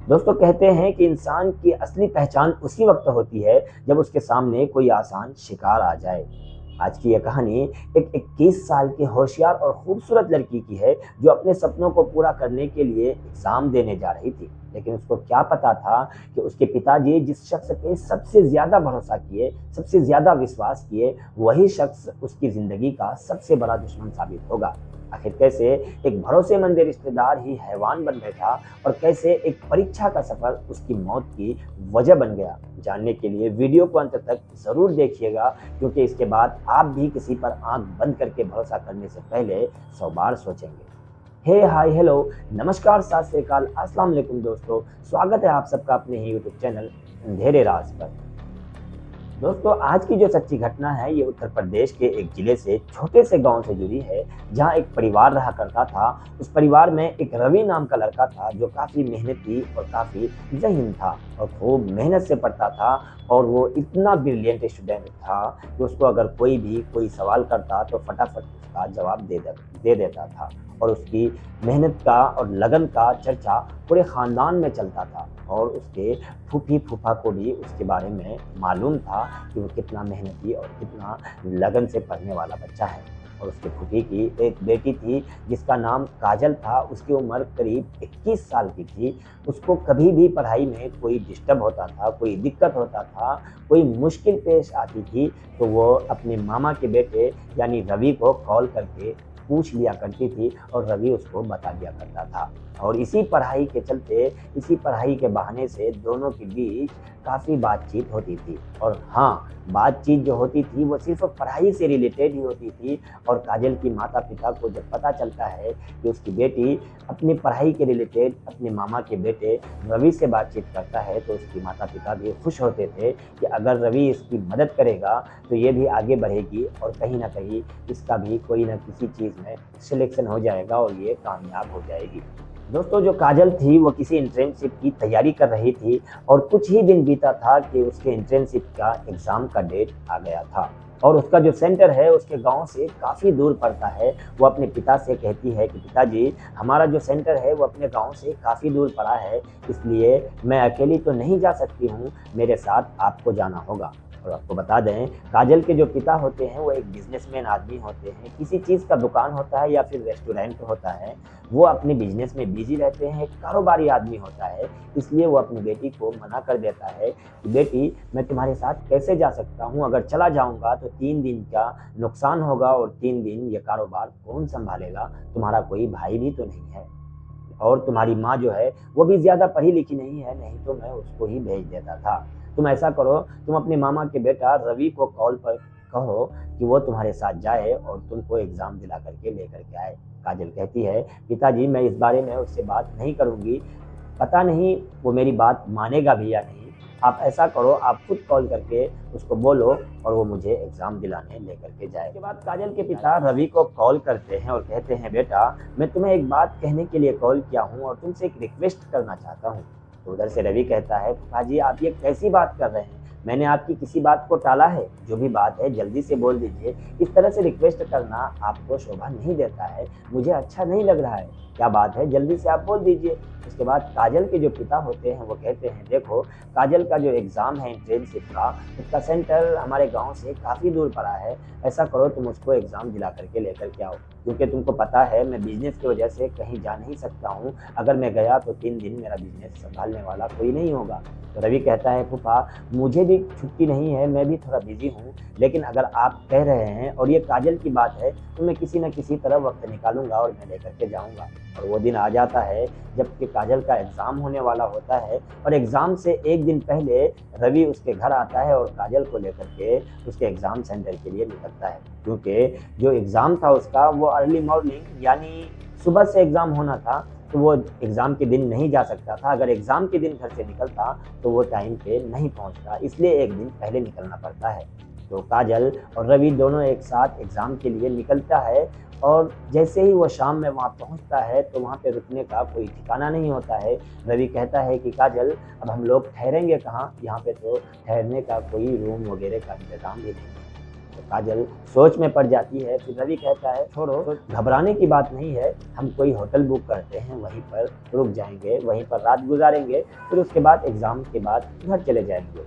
दोस्तों कहते हैं कि इंसान की असली पहचान उसी वक्त होती है जब उसके सामने कोई आसान शिकार आ जाए। आज की यह कहानी एक 21 साल की होशियार और खूबसूरत लड़की की है जो अपने सपनों को पूरा करने के लिए एग्जाम देने जा रही थी। लेकिन उसको क्या पता था कि उसके पिताजी जिस शख्स पे सबसे ज्यादा भरोसा किए, सबसे ज्यादा विश्वास किए, वही शख्स उसकी जिंदगी का सबसे बड़ा दुश्मन साबित होगा। आखिर कैसे एक भरोसेमंद रिश्तेदार ही हैवान बन बैठा और कैसे एक परीक्षा का सफर उसकी मौत की वजह बन गया। जानने के लिए वीडियो को अंत तक जरूर देखिएगा, क्योंकि इसके बाद आप भी किसी पर आंख बंद करके भरोसा करने से पहले 100 बार सोचेंगे। हे हाय हेलो नमस्कार सत श्री अकाल अस्सलाम वालेकुम दोस्तों, स्वागत है आप सबका अपने ही यूट्यूब चैनल अंधेरे राज पर। दोस्तों आज की जो सच्ची घटना है ये उत्तर प्रदेश के एक जिले से छोटे से गांव से जुड़ी है, जहां एक परिवार रहा करता था। उस परिवार में एक रवि नाम का लड़का था जो काफी मेहनती और काफी ज़हीन था और खूब मेहनत से पढ़ता था। और वो इतना ब्रिलियंट स्टूडेंट था कि उसको अगर कोई सवाल करता तो फटाफट उसका जवाब दे देता था। और उसकी मेहनत का और लगन का चर्चा पूरे ख़ानदान में चलता था और उसके फूफी फूफा को भी उसके बारे में मालूम था कि वो कितना मेहनती और कितना लगन से पढ़ने वाला बच्चा है। और उसके फूफी की एक बेटी थी जिसका नाम काजल था। उसकी उम्र करीब 21 साल की थी। उसको कभी भी पढ़ाई में कोई डिस्टर्ब होता था, कोई दिक्कत होता था, कोई मुश्किल पेश आती थी तो वो अपने मामा के बेटे यानी रवि को कॉल करके पूछ लिया करती थी और रवि उसको बता दिया करता था। और इसी पढ़ाई के चलते, इसी पढ़ाई के बहाने से दोनों के बीच काफ़ी बातचीत होती थी। और हाँ, बातचीत जो होती थी वो सिर्फ पढ़ाई से रिलेटेड ही होती थी। और काजल की माता पिता को जब पता चलता है कि उसकी बेटी अपनी पढ़ाई के रिलेटेड अपने मामा के बेटे रवि से बातचीत करता है तो उसकी माता पिता भी खुश होते थे कि अगर रवि इसकी मदद करेगा तो ये भी आगे बढ़ेगी और कहीं ना कहीं इसका भी कोई ना किसी चीज़ में सिलेक्शन हो जाएगा और ये कामयाब हो जाएगी। दोस्तों जो काजल थी वो किसी इंटर्नशिप की तैयारी कर रही थी और कुछ ही दिन बीता था कि उसके इंटर्नशिप का एग्ज़ाम का डेट आ गया था। और उसका जो सेंटर है उसके गांव से काफ़ी दूर पड़ता है। वो अपने पिता से कहती है कि पिताजी, हमारा जो सेंटर है वो अपने गांव से काफ़ी दूर पड़ा है, इसलिए मैं अकेली तो नहीं जा सकती हूँ, मेरे साथ आपको जाना होगा। और आपको बता दें, काजल के जो पिता होते हैं वो एक बिजनेसमैन आदमी होते हैं। किसी चीज़ का दुकान होता है या फिर रेस्टोरेंट होता है, वो अपने बिजनेस में बिजी रहते हैं, एक कारोबारी आदमी होता है। इसलिए वो अपनी बेटी को मना कर देता है कि बेटी, मैं तुम्हारे साथ कैसे जा सकता हूँ, अगर चला जाऊँगा तो 3 दिन का नुकसान होगा और 3 दिन ये कारोबार कौन संभालेगा, तुम्हारा कोई भाई भी तो नहीं है और तुम्हारी माँ जो है वो भी ज़्यादा पढ़ी लिखी नहीं है, नहीं तो मैं उसको ही भेज देता था। तुम ऐसा करो, तुम अपने मामा के बेटा रवि को कॉल पर कहो कि वो तुम्हारे साथ जाए और तुमको एग्ज़ाम दिला करके लेकर के आए। काजल कहती है, पिताजी मैं इस बारे में उससे बात नहीं करूँगी, पता नहीं वो मेरी बात मानेगा भी या नहीं। आप ऐसा करो, आप खुद कॉल करके उसको बोलो और वो मुझे एग्ज़ाम दिलाने लेकर के जाए। उसके बाद काजल के पिता रवि को कॉल करते हैं और कहते हैं, बेटा मैं तुम्हें एक बात कहने के लिए कॉल किया हूँ और तुमसे एक रिक्वेस्ट करना चाहता हूँ। तो उधर से रवि कहता है, पापा आप ये कैसी बात कर रहे हैं, मैंने आपकी किसी बात को टाला है, जो भी बात है जल्दी से बोल दीजिए। इस तरह से रिक्वेस्ट करना आपको शोभा नहीं देता है, मुझे अच्छा नहीं लग रहा है, क्या बात है जल्दी से आप बोल दीजिए। उसके बाद काजल के जो पिता होते हैं वो कहते हैं, देखो काजल का जो एग्ज़ाम है इंटर्नशिप का, उसका सेंटर हमारे गांव से काफ़ी दूर पड़ा है। ऐसा करो तुम उसको एग्ज़ाम दिला करके लेकर के आओ, क्योंकि तुमको पता है मैं बिज़नेस की वजह से कहीं जा नहीं सकता हूँ। अगर मैं गया तो 3 दिन मेरा बिज़नेस संभालने वाला कोई नहीं होगा। तो रवि कहता है, फूफा मुझे भी छुट्टी नहीं है, मैं भी थोड़ा बिज़ी हूँ, लेकिन अगर आप कह रहे हैं और ये काजल की बात है तो मैं किसी न किसी तरह वक्त निकालूंगा और मैं लेकर के जाऊंगा। और वो दिन आ जाता है जबकि काजल का एग्ज़ाम होने वाला होता है और एग्ज़ाम से एक दिन पहले रवि उसके घर आता है और काजल को लेकर के उसके एग्ज़ाम सेंटर के लिए निकलता है। क्योंकि जो एग्ज़ाम था उसका वो अर्ली मॉर्निंग यानी सुबह से एग्ज़ाम होना था, तो वो एग्ज़ाम के दिन नहीं जा सकता था। अगर एग्ज़ाम के दिन घर से निकलता तो वो टाइम पे नहीं पहुंचता, इसलिए एक दिन पहले निकलना पड़ता है। तो काजल और रवि दोनों एक साथ एग्ज़ाम के लिए निकलता है और जैसे ही वो शाम में वहाँ पहुँचता है तो वहाँ पे रुकने का कोई ठिकाना नहीं होता है। रवि कहता है कि काजल अब हम लोग ठहरेंगे कहाँ, यहाँ पे तो ठहरने का कोई रूम वगैरह का इंतज़ाम भी नहीं है। तो काजल सोच में पड़ जाती है। फिर रवि कहता है छोड़ो, घबराने की बात नहीं है, हम कोई होटल बुक करते हैं, वहीं पर रुक जाएंगे, वहीं पर रात गुजारेंगे, फिर उसके बाद एग्ज़ाम के बाद घर चले जाएंगे।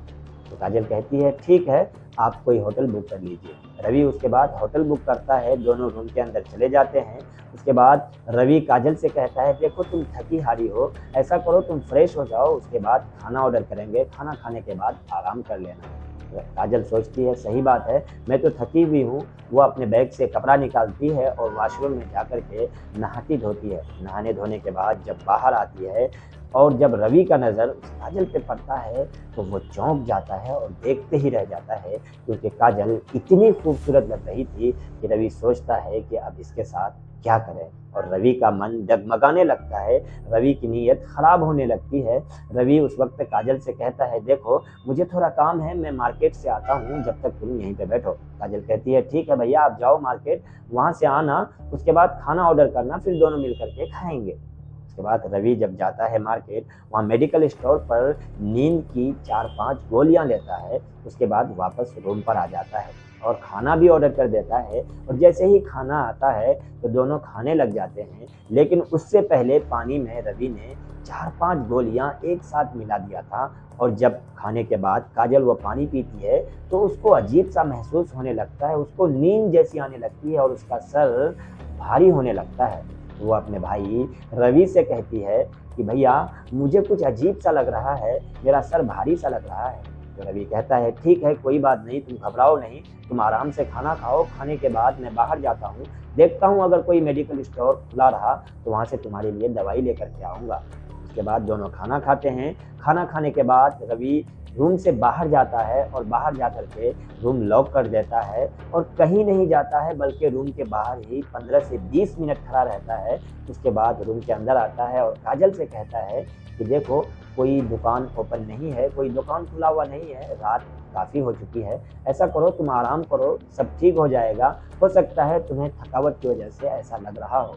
तो काजल कहती है ठीक है, आप कोई होटल बुक कर लीजिए। रवि उसके बाद होटल बुक करता है, दोनों रूम के अंदर चले जाते हैं। उसके बाद रवि काजल से कहता है देखो तुम थकी हारी हो, ऐसा करो तुम फ्रेश हो जाओ, उसके बाद खाना ऑर्डर करेंगे, खाना खाने के बाद आराम कर लेना। काजल सोचती है सही बात है, मैं तो थकी हुई हूँ। वो अपने बैग से कपड़ा निकालती है और वॉशरूम में जाकर के नहाती धोती है। नहाने धोने के बाद जब बाहर आती है और जब रवि का नज़र उस काजल पे पड़ता है तो वो चौंक जाता है और देखते ही रह जाता है, क्योंकि काजल इतनी खूबसूरत लग रही थी कि रवि सोचता है कि अब इसके साथ क्या करें। और रवि का मन डगमगाने लगता है, रवि की नीयत ख़राब होने लगती है। रवि उस वक्त काजल से कहता है देखो मुझे थोड़ा काम है, मैं मार्केट से आता हूँ, जब तक तुम यहीं पे बैठो। काजल कहती है ठीक है भैया, आप जाओ मार्केट, वहाँ से आना, उसके बाद खाना ऑर्डर करना, फिर दोनों मिल करके खाएंगे। उसके बाद रवि जब जाता है मार्केट, वहाँ मेडिकल स्टोर पर नींद की 4-5 गोलियां लेता है। उसके बाद वापस रूम पर आ जाता है और खाना भी ऑर्डर कर देता है। और जैसे ही खाना आता है तो दोनों खाने लग जाते हैं, लेकिन उससे पहले पानी में रवि ने 4-5 गोलियां एक साथ मिला दिया था। और जब खाने के बाद काजल वो पानी पीती है तो उसको अजीब सा महसूस होने लगता है, उसको नींद जैसी आने लगती है और उसका सर भारी होने लगता है। वो अपने भाई रवि से कहती है कि भैया मुझे कुछ अजीब सा लग रहा है, मेरा सर भारी सा लग रहा है। तो रवि कहता है ठीक है कोई बात नहीं, तुम घबराओ नहीं, तुम आराम से खाना खाओ, खाने के बाद मैं बाहर जाता हूँ, देखता हूँ अगर कोई मेडिकल स्टोर खुला रहा तो वहाँ से तुम्हारे लिए दवाई लेकर के आऊँगा। उसके बाद दोनों खाना खाते हैं। खाना खाने के बाद रवि रूम से बाहर जाता है और बाहर जाकर के रूम लॉक कर देता है और कहीं नहीं जाता है, बल्कि रूम के बाहर ही 15 से 20 मिनट खड़ा रहता है। उसके बाद रूम के अंदर आता है और काजल से कहता है कि देखो कोई दुकान ओपन नहीं है, कोई दुकान खुला हुआ नहीं है, रात काफ़ी हो चुकी है, ऐसा करो तुम आराम करो, सब ठीक हो जाएगा, हो सकता है तुम्हें थकावट की वजह से ऐसा लग रहा हो।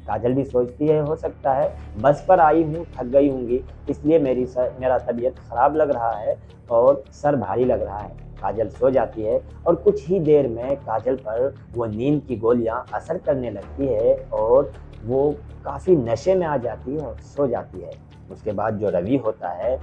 काजल भी सोचती है हो सकता है बस पर आई हूँ, थक गई होंगी, इसलिए मेरा तबीयत ख़राब लग रहा है और सर भारी लग रहा है। काजल सो जाती है और कुछ ही देर में काजल पर वो नींद की गोलियां असर करने लगती है और वो काफ़ी नशे में आ जाती है और सो जाती है। उसके बाद जो रवि होता है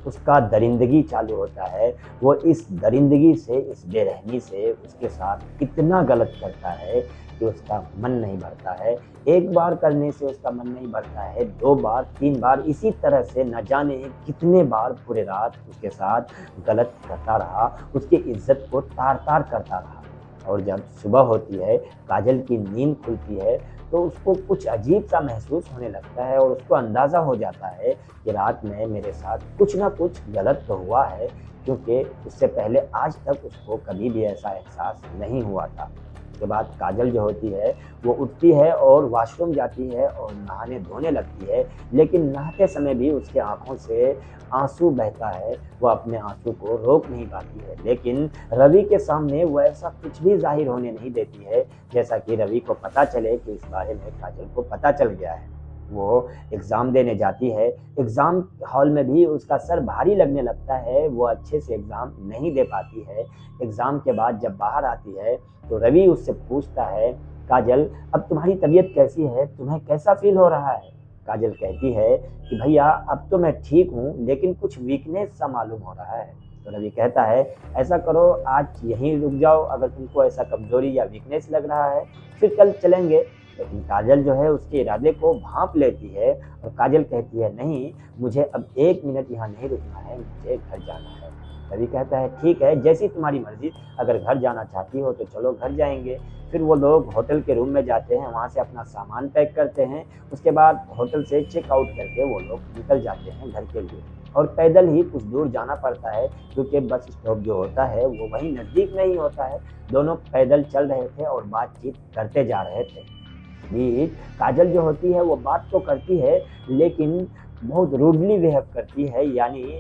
उसका दरिंदगी चालू होता है। वो इस दरिंदगी से, इस बेरहमी से उसके साथ इतना गलत करता है कि उसका मन नहीं भरता है। एक बार करने से उसका मन नहीं भरता है, 2 बार 3 बार इसी तरह से न जाने कितने बार पूरे रात उसके साथ गलत करता रहा, उसकी इज्जत को तार-तार करता रहा। और जब सुबह होती है, काजल की नींद खुलती है तो उसको कुछ अजीब सा महसूस होने लगता है और उसको अंदाज़ा हो जाता है कि रात में मेरे साथ कुछ ना कुछ गलत तो हुआ है, क्योंकि उससे पहले आज तक उसको कभी भी ऐसा एहसास नहीं हुआ था। उसके बाद काजल जो होती है वो उठती है और वॉशरूम जाती है और नहाने धोने लगती है, लेकिन नहाते समय भी उसके आँखों से आंसू बहता है, वो अपने आंसू को रोक नहीं पाती है। लेकिन रवि के सामने वो ऐसा कुछ भी जाहिर होने नहीं देती है, जैसा कि रवि को पता चले कि इस बारे में काजल को पता चल गया है। वो एग्ज़ाम देने जाती है, एग्ज़ाम हॉल में भी उसका सर भारी लगने लगता है, वो अच्छे से एग्ज़ाम नहीं दे पाती है। एग्ज़ाम के बाद जब बाहर आती है तो रवि उससे पूछता है काजल अब तुम्हारी तबीयत कैसी है, तुम्हें कैसा फ़ील हो रहा है? काजल कहती है कि भैया अब तो मैं ठीक हूँ, लेकिन कुछ वीकनेस सा मालूम हो रहा है। तो रवि कहता है ऐसा करो आज यहीं रुक जाओ, अगर तुमको ऐसा कमज़ोरी या वीकनेस लग रहा है फिर कल चलेंगे। लेकिन काजल जो है उसके इरादे को भांप लेती है और काजल कहती है नहीं, मुझे अब 1 मिनट यहाँ नहीं रुकना है, मुझे घर जाना है। रवि कहता है ठीक है जैसी तुम्हारी मर्जी, अगर घर जाना चाहती हो तो चलो घर जाएंगे। फिर वो लोग होटल के रूम में जाते हैं, वहाँ से अपना सामान पैक करते हैं। उसके बाद होटल से चेक आउट करके वो लोग निकल जाते हैं घर के लिए। और पैदल ही कुछ दूर जाना पड़ता है, क्योंकि बस स्टॉप जो होता है वो वहीं नज़दीक नहीं होता है। दोनों पैदल चल रहे थे और बातचीत करते जा रहे थे। काजल जो होती है वो बात तो करती है, लेकिन बहुत रूडली बिहेव करती है, यानी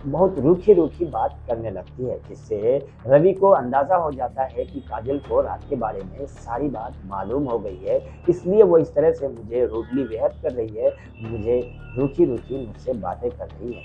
बहुत रूखी बात करने लगती है, जिससे रवि को अंदाज़ा हो जाता है कि काजल को रात के बारे में सारी बात मालूम हो गई है, इसलिए वो इस तरह से मुझे रूडली बिहेव कर रही है, मुझे रूखी मुझसे बातें कर रही है।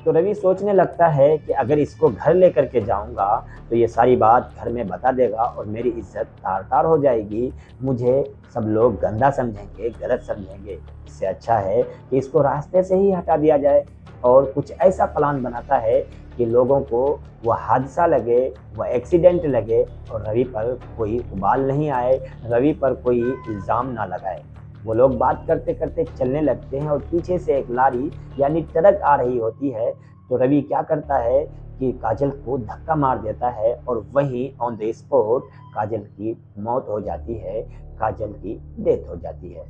तो रवि सोचने लगता है कि अगर इसको घर लेकर के जाऊंगा तो ये सारी बात घर में बता देगा और मेरी इज्जत तार तार हो जाएगी, मुझे सब लोग गंदा समझेंगे, गलत समझेंगे। इससे अच्छा है कि इसको रास्ते से ही हटा दिया जाए। और कुछ ऐसा प्लान बनाता है कि लोगों को वह हादसा लगे, वह एक्सीडेंट लगे और रवि पर कोई उबाल नहीं आए, रवि पर कोई इल्ज़ाम ना लगाए। वो लोग बात करते करते चलने लगते हैं और पीछे से एक लारी यानी ट्रक आ रही होती है। तो रवि क्या करता है कि काजल को धक्का मार देता है और वहीं ऑन द स्पॉट काजल की मौत हो जाती है, काजल की डेथ हो जाती है।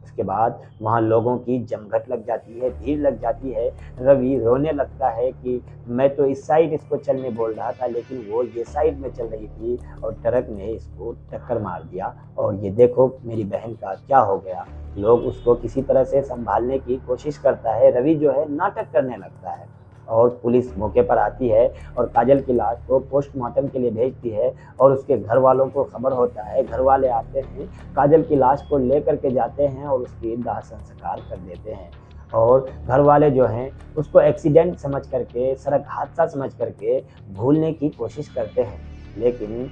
उसके बाद वहाँ लोगों की जमघट लग जाती है, भीड़ लग जाती है। रवि रोने लगता है कि मैं तो इस साइड इसको चलने बोल रहा था लेकिन वो ये साइड में चल रही थी और ट्रक ने इसको टक्कर मार दिया और ये देखो मेरी बहन का क्या हो गया। लोग उसको किसी तरह से संभालने की कोशिश करता है। रवि जो है नाटक करने लगता है और पुलिस मौके पर आती है और काजल की लाश को पोस्टमार्टम के लिए भेजती है और उसके घर वालों को खबर होता है। घर वाले आते हैं, काजल की लाश को लेकर के जाते हैं और उसकी दाह संस्कार कर देते हैं। और घर वाले जो हैं उसको एक्सीडेंट समझ करके, सड़क हादसा समझ करके भूलने की कोशिश करते हैं। लेकिन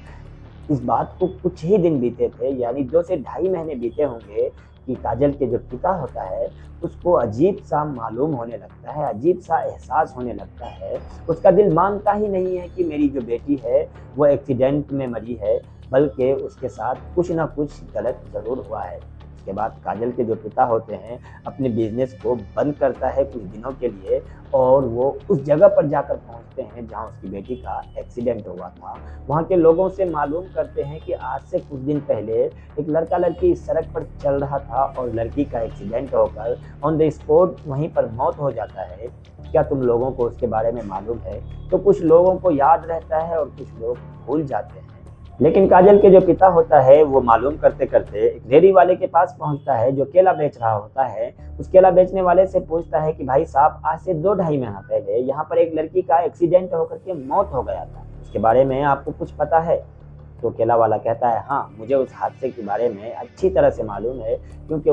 इस बात को कुछ ही दिन बीते थे, यानी 2 से ढाई महीने बीते होंगे कि काजल के जो पिता होता है उसको अजीब सा मालूम होने लगता है, अजीब सा एहसास होने लगता है। उसका दिल मानता ही नहीं है कि मेरी जो बेटी है वो एक्सीडेंट में मरी है, बल्कि उसके साथ कुछ ना कुछ गलत ज़रूर हुआ है। उसके बाद काजल के जो पिता होते हैं अपने बिजनेस को बंद करता है कुछ दिनों के लिए और वो उस जगह पर जाकर पहुंचते हैं जहां उसकी बेटी का एक्सीडेंट हुआ था। वहां के लोगों से मालूम करते हैं कि आज से कुछ दिन पहले एक लड़का लड़की इस सड़क पर चल रहा था और लड़की का एक्सीडेंट होकर ऑन द स्पॉट वहीं पर मौत हो जाता है। क्या तुम लोगों को उसके बारे में मालूम है? तो कुछ लोगों को याद रहता है और कुछ लोग भूल जाते हैं। लेकिन काजल के जो पिता होता है वो मालूम करते करते एक रेहड़ी वाले के पास पहुंचता है जो केला बेच रहा होता है। उस केला बेचने वाले से पूछता है कि भाई साहब, आज से 2 ढाई महीना पहले यहाँ पर एक लड़की का एक्सीडेंट होकर के मौत हो गया था, इसके बारे में आपको कुछ पता है? तो केला वाला कहता है, हाँ मुझे उस हादसे के बारे में अच्छी तरह से मालूम है, क्योंकि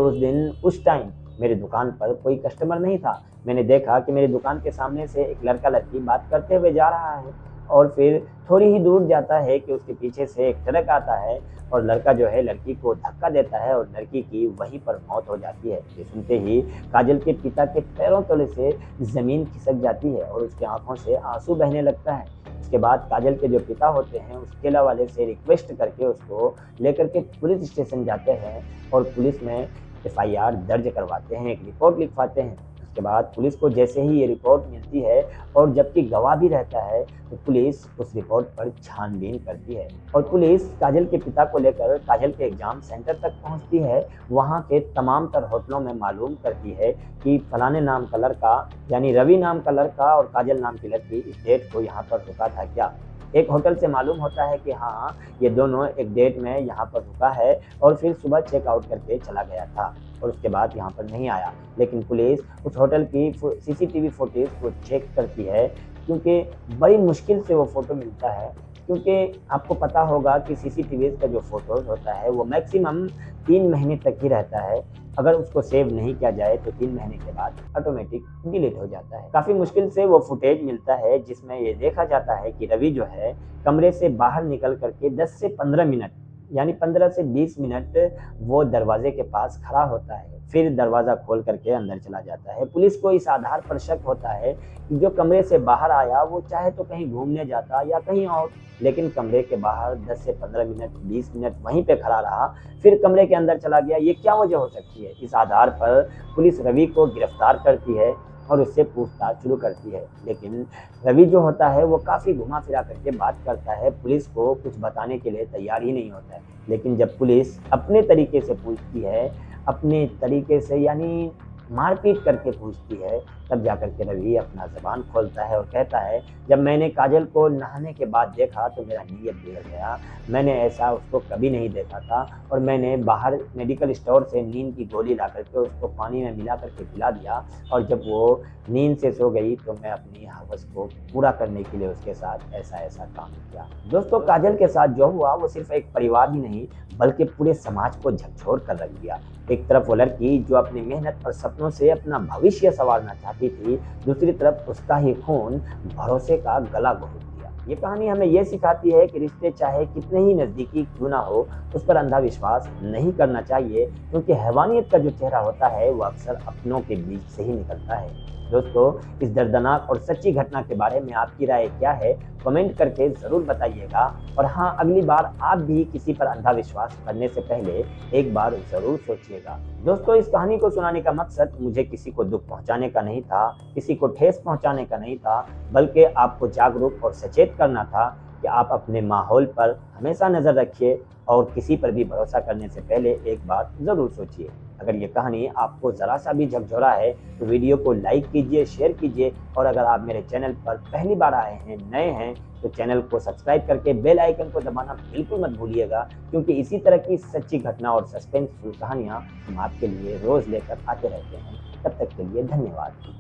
उस टाइम मेरी दुकान पर कोई कस्टमर नहीं था। मैंने देखा कि मेरी दुकान के सामने से एक लड़का लड़की बात करते हुए जा रहा है और फिर थोड़ी ही दूर जाता है कि उसके पीछे से एक ट्रक आता है और लड़का जो है लड़की को धक्का देता है और लड़की की वहीं पर मौत हो जाती है। ये सुनते ही काजल के पिता के पैरों तले से ज़मीन खिसक जाती है और उसकी आंखों से आंसू बहने लगता है। उसके बाद काजल के जो पिता होते हैं उस केला वाले से रिक्वेस्ट करके उसको लेकर के पुलिस स्टेशन जाते हैं और पुलिस में FIR दर्ज करवाते हैं, एक रिपोर्ट लिखवाते हैं। उसके बाद पुलिस को जैसे ही ये रिपोर्ट मिलती है और जबकि गवाह भी रहता है तो पुलिस उस रिपोर्ट पर छानबीन करती है और पुलिस काजल के पिता को लेकर काजल के एग्जाम सेंटर तक पहुंचती है। वहां के तमाम तर होटलों में मालूम करती है कि फलाने नाम का लड़का यानी रवि नाम का लड़का और काजल नाम की लड़की इस डेट को यहाँ पर रुका था क्या। एक होटल से मालूम होता है कि हाँ ये दोनों एक डेट में यहाँ पर रुका है और फिर सुबह चेकआउट करके चला गया था और उसके बाद यहाँ पर नहीं आया। लेकिन पुलिस उस होटल की CCTV फुटेज को चेक करती है, क्योंकि बड़ी मुश्किल से वो फ़ोटो मिलता है। क्योंकि आपको पता होगा कि CCTV का जो फ़ोटोज़ होता है वो मैक्सिमम 3 महीने तक ही रहता है। अगर उसको सेव नहीं किया जाए तो 3 महीने के बाद ऑटोमेटिक डिलीट हो जाता है। काफ़ी मुश्किल से वो फुटेज मिलता है जिसमें ये देखा जाता है कि रवि जो है कमरे से बाहर निकल करके 10 से 15 मिनट यानी 15 से 20 मिनट वो दरवाजे के पास खड़ा होता है, फिर दरवाज़ा खोल करके अंदर चला जाता है। पुलिस को इस आधार पर शक होता है कि जो कमरे से बाहर आया वो चाहे तो कहीं घूमने जाता या कहीं और, लेकिन कमरे के बाहर 10 से 15 मिनट 20 मिनट वहीं पे खड़ा रहा, फिर कमरे के अंदर चला गया। ये क्या वजह हो सकती है? इस आधार पर पुलिस रवि को गिरफ्तार करती है और उससे पूछताछ शुरू करती है। लेकिन रवि जो होता है वो काफ़ी घुमा फिरा करके बात करता है, पुलिस को कुछ बताने के लिए तैयार ही नहीं होता है। लेकिन जब पुलिस अपने तरीके से पूछती है, अपने तरीके से यानी मारपीट करके पूछती है, तब जाकर के रवि अपना ज़बान खोलता है और कहता है, जब मैंने काजल को नहाने के बाद देखा तो मेरा नीयत बिगड़ गया। मैंने ऐसा उसको कभी नहीं देखा था और मैंने बाहर मेडिकल स्टोर से नींद की गोली ला करके उसको पानी में मिला करके पिला दिया और जब वो नींद से सो गई तो मैं अपनी हवस को पूरा करने के लिए उसके साथ ऐसा काम किया। दोस्तों, काजल के साथ जो हुआ वो सिर्फ एक परिवार ही नहीं बल्कि पूरे समाज को झकझोर कर रख दिया। एक तरफ वो लड़की जो अपनी मेहनत और सपने सपनों से अपना भविष्य संवारना चाहती थी, दूसरी तरफ उसका ही खून भरोसे का गला घोट दिया। ये कहानी हमें ये सिखाती है कि रिश्ते चाहे कितने ही नज़दीकी क्यों ना हो, उस पर अंधा विश्वास नहीं करना चाहिए, क्योंकि हैवानियत का जो चेहरा होता है वो अक्सर अपनों के बीच से ही निकलता है। दोस्तों, इस दर्दनाक और सच्ची घटना के बारे में आपकी राय क्या है, कमेंट करके ज़रूर बताइएगा। और हाँ, अगली बार आप भी किसी पर अंधा विश्वास करने से पहले एक बार ज़रूर सोचिएगा। दोस्तों, इस कहानी को सुनाने का मकसद मुझे किसी को दुख पहुंचाने का नहीं था, किसी को ठेस पहुंचाने का नहीं था, बल्कि आपको जागरूक और सचेत करना था कि आप अपने माहौल पर हमेशा नज़र रखिए और किसी पर भी भरोसा करने से पहले एक बार ज़रूर सोचिए। अगर ये कहानी आपको ज़रा सा भी झकझोरा है तो वीडियो को लाइक कीजिए, शेयर कीजिए, और अगर आप मेरे चैनल पर पहली बार आए हैं, नए हैं, तो चैनल को सब्सक्राइब करके बेल आइकन को दबाना बिल्कुल मत भूलिएगा, क्योंकि इसी तरह की सच्ची घटना और सस्पेंसफुल कहानियाँ हम आपके लिए रोज़ लेकर आते रहते हैं। तब तक के लिए धन्यवाद।